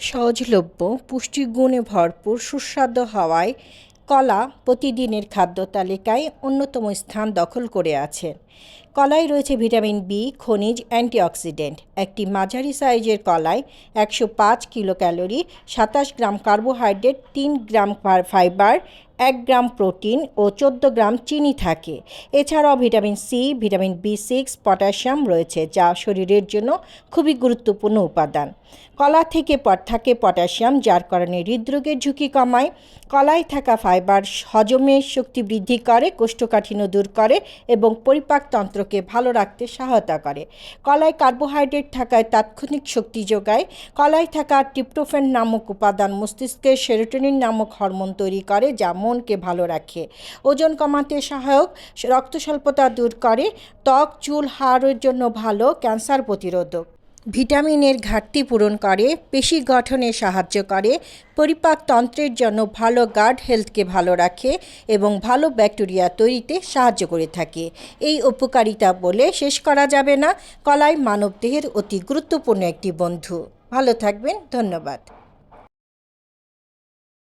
সহজলভ্য, পুষ্টিগুণে ভরপুর, সুস্বাদু হওয়ায় কলা প্রতিদিনের খাদ্য তালিকায় অন্যতম স্থান দখল করে আছে। কলায় রয়েছে ভিটামিন বি, খনিজ, অ্যান্টিঅক্সিডেন্ট। একটি মাঝারি সাইজের কলায় ১০৫ kilocalorie, ২৭ gram carbohydrate, ৩ gram fibre, ১ gram protein ও ১৪ গ্রাম চিনি থাকে। এছাড়াও ভিটামিন সি, ভিটামিন বি6, পটাশিয়াম রয়েছে, যা শরীরের জন্য খুবই গুরুত্বপূর্ণ উপাদান। কলা থেকে থাকে পটাশিয়াম, যার কারণে হৃদরোগের ঝুঁকি কমায়। কলায় থাকা ফাইবার হজমের শক্তি বৃদ্ধি করে, কোষ্ঠকাঠিন্য দূর করে এবং পরিপাকতন্ত্রকে ভালো রাখতে সহায়তা করে। কলায় কার্বোহাইড্রেট থাকায় তাৎক্ষণিক শক্তি যোগায়। কলায় থাকা ট্রিপ্টোফ্যান নামক উপাদান মস্তিষ্কে সেরোটোনিন নামক হরমোন তৈরি করে, যা মনকে ভালো রাখে। ওজন কমাতে সহায়ক, রক্ত স্বল্পতা দূর করে, ত্বক, চুল, হাড়ের জন্য ভালো, ক্যান্সার প্রতিরোধক। ভিটামিনের ঘাটতি পূরণ করে, পেশি গঠনে সাহায্য করে, পরিপাকতন্ত্রের জন্য ভালো, গাট হেলথকে ভালো রাখে এবং ভালো ব্যাকটেরিয়া তৈরিতে সাহায্য করে থাকে। এই উপকারিতা বলে শেষ করা যাবে না। কলাই মানবদেহের অতি গুরুত্বপূর্ণ একটি বন্ধু। ভালো থাকবেন, ধন্যবাদ।